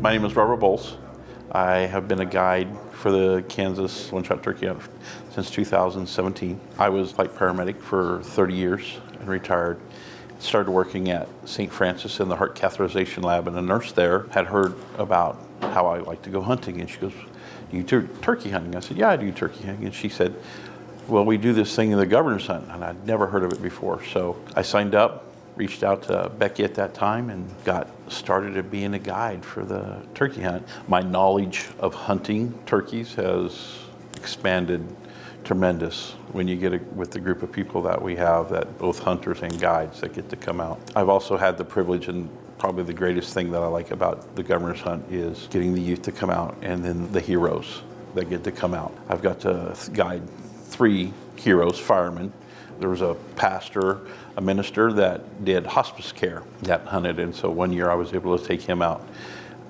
My name is Robert Boles. I have been a guide for the Kansas one-shot turkey hunt since 2017. I was flight paramedic for 30 years and retired. Started working at St. Francis in the heart catheterization lab, and a nurse there had heard about how I like to go hunting, and she goes, "Do you do turkey hunting?" I said, "Yeah, I do turkey hunting." And she said, "Well, we do this thing in the governor's hunt," and I'd never heard of it before. So I signed up, reached out to Becky at that time, and got started at being a guide for the turkey hunt. My knowledge of hunting turkeys has expanded tremendous when you get with the group of people that we have, that both hunters and guides that get to come out. I've also had the privilege, and probably the greatest thing that I like about the governor's hunt is getting the youth to come out, and then the heroes that get to come out. I've got to guide 3 heroes, firemen. There was a pastor, a minister that did hospice care that hunted, and so one year I was able to take him out.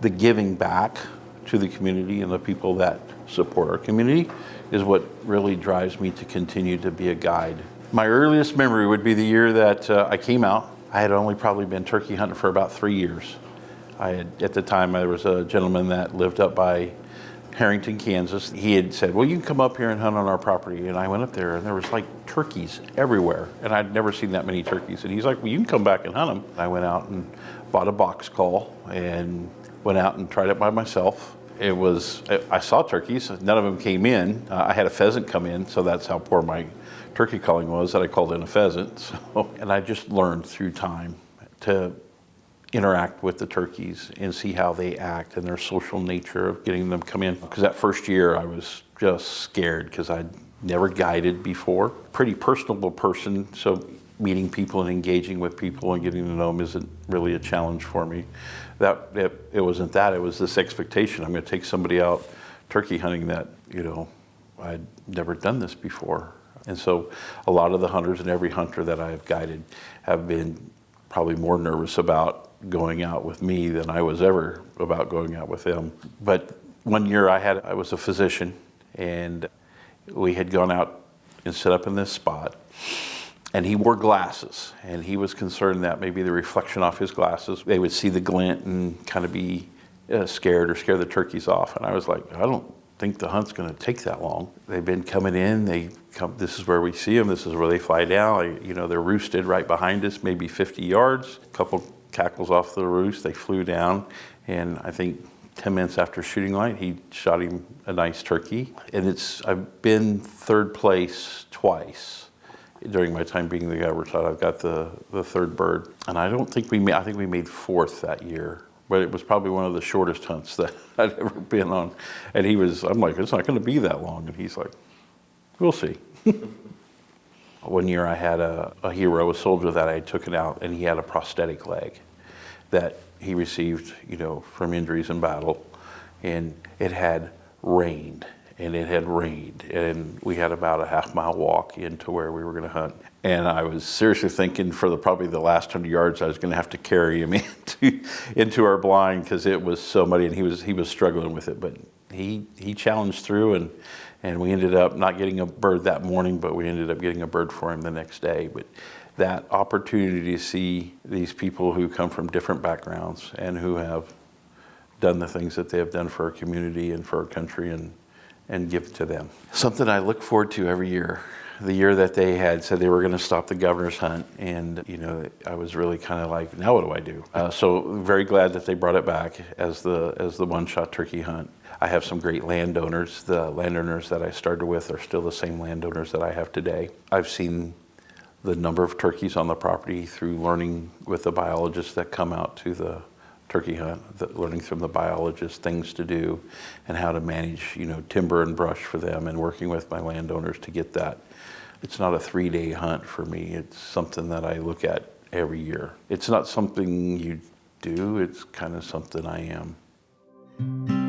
The giving back to the community and the people that support our community is what really drives me to continue to be a guide. My earliest memory would be the year that I came out. I had only probably been turkey hunting for about 3 years. At the time, there was a gentleman that lived up by Harrington, Kansas. He had said, "Well, you can come up here and hunt on our property." And I went up there, and there was like turkeys everywhere, and I'd never seen that many turkeys. And he's like, "Well, you can come back and hunt them." I went out and bought a box call and went out and tried it by myself. I saw turkeys. None of them came in. I had a pheasant come in, so that's how poor my turkey calling was, that I called in a pheasant. And I just learned through time to interact with the turkeys and see how they act and their social nature of getting them come in. Because that first year I was just scared because I'd never guided before. Pretty personable person, so meeting people and engaging with people and getting to know them isn't really a challenge for me. It wasn't that, it was this expectation. I'm going to take somebody out turkey hunting that, I'd never done this before. And so a lot of the hunters and every hunter that I have guided have been probably more nervous about going out with me than I was ever about going out with them. But one year I was a physician, and we had gone out and set up in this spot, and he wore glasses, and he was concerned that maybe the reflection off his glasses, they would see the glint and kind of be scared or scare the turkeys off. And I was like, I don't think the hunt's going to take that long. They've been coming in, this is where we see them, this is where they fly down. They're roosted right behind us, maybe 50 yards, a couple cackles off the roost, they flew down, and I think 10 minutes after shooting light, he shot him a nice turkey. And I've been 3rd place twice during my time being the governor, so I've got the 3rd bird. And I think we made 4th that year, but it was probably one of the shortest hunts that I'd ever been on. And I'm like, it's not gonna be that long. And he's like, we'll see. One year I had a hero, a soldier that I had taken out, and he had a prosthetic leg that he received, from injuries in battle. And it had rained, and we had about a half-mile walk into where we were going to hunt. And I was seriously thinking for probably the last 100 yards I was going to have to carry him into our blind because it was so muddy, and he was struggling with it. But he challenged through, and we ended up not getting a bird that morning, but we ended up getting a bird for him the next day. But that opportunity to see these people who come from different backgrounds and who have done the things that they have done for our community and for our country, and give to them. Something I look forward to every year. The year that they had said they were going to stop the governor's hunt, and I was really kind of like, now what do I do? So very glad that they brought it back as the one-shot turkey hunt. I have some great landowners. The landowners that I started with are still the same landowners that I have today. I've seen the number of turkeys on the property through learning with the biologists that come out to the turkey hunt, learning from the biologists things to do and how to manage, timber and brush for them, and working with my landowners to get that. It's not a 3-day hunt for me. It's something that I look at every year. It's not something you do, it's kind of something I am.